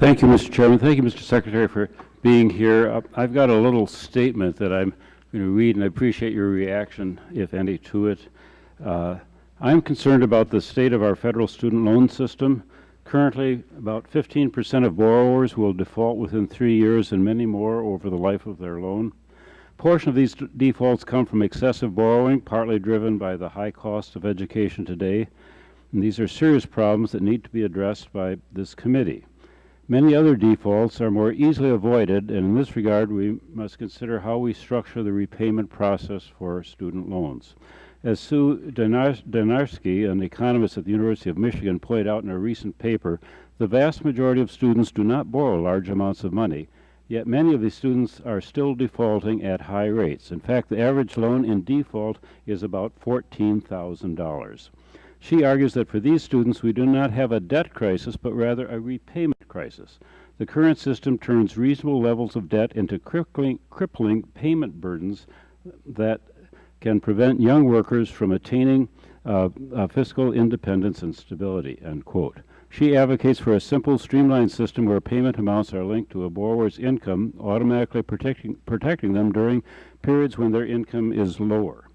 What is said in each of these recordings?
Thank you, Mr. Chairman. Thank you, Mr. Secretary, for being here. I've got a little statement that I'm going to read, and I appreciate your reaction, if any, to it. I'm concerned about the state of our federal student loan system. Currently, about 15% of borrowers will default within 3 years and many more over the life of their loan. A portion of these defaults come from excessive borrowing, partly driven by the high cost of education today. And these are serious problems that need to be addressed by this committee. Many other defaults are more easily avoided, and in this regard, we must consider how we structure the repayment process for student loans. As Sue Donarski, an economist at the University of Michigan, pointed out in a recent paper, the vast majority of students do not borrow large amounts of money, yet many of these students are still defaulting at high rates. In fact, the average loan in default is about $14,000. She argues that for these students, we do not have a debt crisis, but rather a repayment crisis. The current system turns reasonable levels of debt into crippling payment burdens that can prevent young workers from attaining fiscal independence and stability, end quote. She advocates for a simple, streamlined system where payment amounts are linked to a borrower's income, automatically protecting them during periods when their income is lower.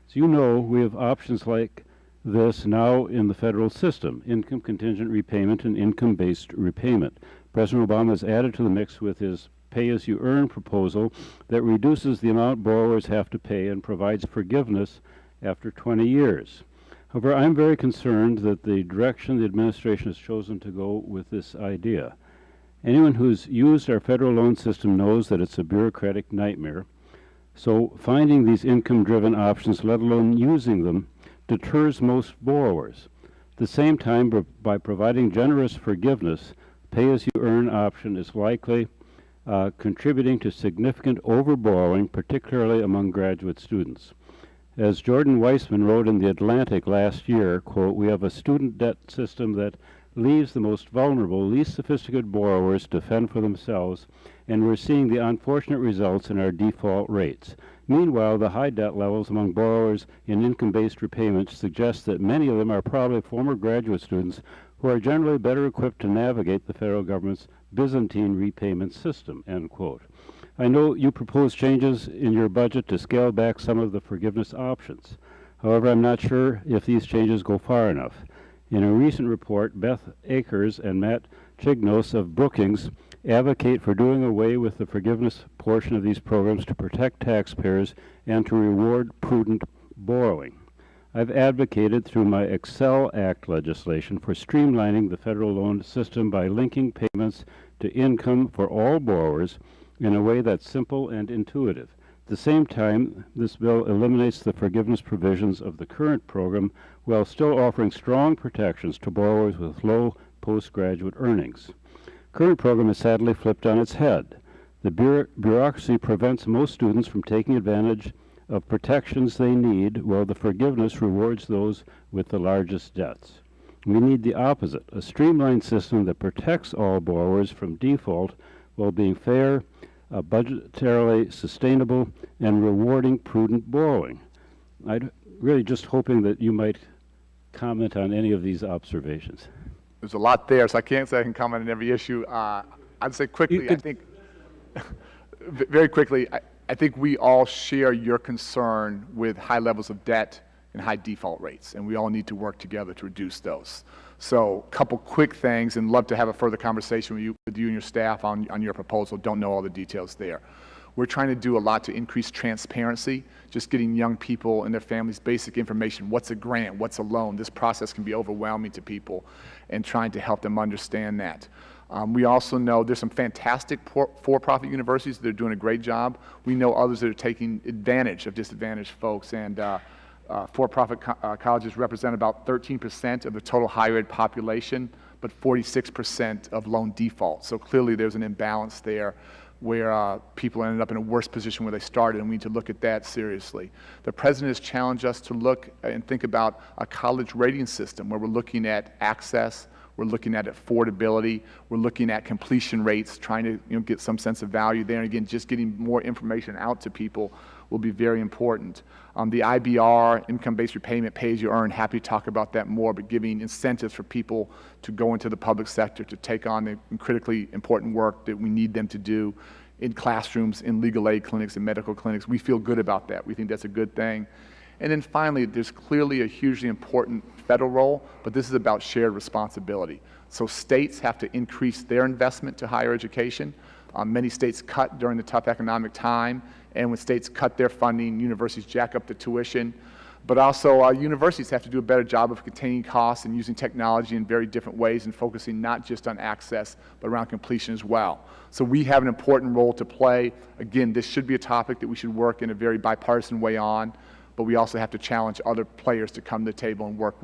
As you know, we have options like this now in the federal system: income contingent repayment and income-based repayment. President Obama has added to the mix with his pay-as-you-earn proposal that reduces the amount borrowers have to pay and provides forgiveness after 20 years. However, I'm very concerned that the direction the administration has chosen to go with this idea. Anyone who's used our federal loan system knows that it's a bureaucratic nightmare. So finding these income-driven options, let alone using them, deters most borrowers. At the same time, by providing generous forgiveness, pay-as-you-earn option is likely contributing to significant overborrowing, particularly among graduate students. As Jordan Weissman wrote in The Atlantic last year, quote, "We have a student debt system that leaves the most vulnerable, least sophisticated borrowers to fend for themselves, and we're seeing the unfortunate results in our default rates. Meanwhile, the high debt levels among borrowers in income-based repayments suggest that many of them are probably former graduate students who are generally better equipped to navigate the federal government's Byzantine repayment system," end quote. I know you propose changes in your budget to scale back some of the forgiveness options. However, I'm not sure if these changes go far enough. In a recent report, Beth Akers and Matt Chignos of Brookings advocate for doing away with the forgiveness portion of these programs to protect taxpayers and to reward prudent borrowing. I've advocated through my Excel Act legislation for streamlining the federal loan system by linking payments to income for all borrowers in a way that's simple and intuitive. At the same time, this bill eliminates the forgiveness provisions of the current program while still offering strong protections to borrowers with low postgraduate earnings. Current program is sadly flipped on its head. The bureaucracy prevents most students from taking advantage of protections they need, while the forgiveness rewards those with the largest debts. We need the opposite, a streamlined system that protects all borrowers from default while being fair, budgetarily sustainable, and rewarding prudent borrowing. I'm really just hoping that you might comment on any of these observations. There's a lot there, so I can't say I can comment on every issue. I'd say quickly, I think, very quickly, I think we all share your concern with high levels of debt and high default rates, and we all need to work together to reduce those. So a couple quick things, and love to have a further conversation with you and your staff on your proposal. Don't know all the details there. We're trying to do a lot to increase transparency, just getting young people and their families basic information. What's a grant? What's a loan? This process can be overwhelming to people, and trying to help them understand that. We also know there's some fantastic for-profit universities that are doing a great job. We know others that are taking advantage of disadvantaged folks, and for-profit colleges represent about 13% of the total higher ed population, but 46% of loan defaults. So clearly there's an imbalance there where people ended up in a worse position where they started, and we need to look at that seriously. The President has challenged us to look and think about a college rating system where we're looking at access, we're looking at affordability, we're looking at completion rates, trying to get some sense of value there, and again, just getting more information out to people will be very important. The IBR, income-based repayment, pay as you earn, happy to talk about that more, but giving incentives for people to go into the public sector to take on the critically important work that we need them to do in classrooms, in legal aid clinics, in medical clinics. We feel good about that. We think that's a good thing. And then finally, there's clearly a hugely important federal role, but this is about shared responsibility. So states have to increase their investment to higher education. Many states cut during the tough economic time, and when states cut their funding, universities jack up the tuition. But also, universities have to do a better job of containing costs and using technology in very different ways and focusing not just on access, but around completion as well. So we have an important role to play. Again, this should be a topic that we should work in a very bipartisan way on, but we also have to challenge other players to come to the table and work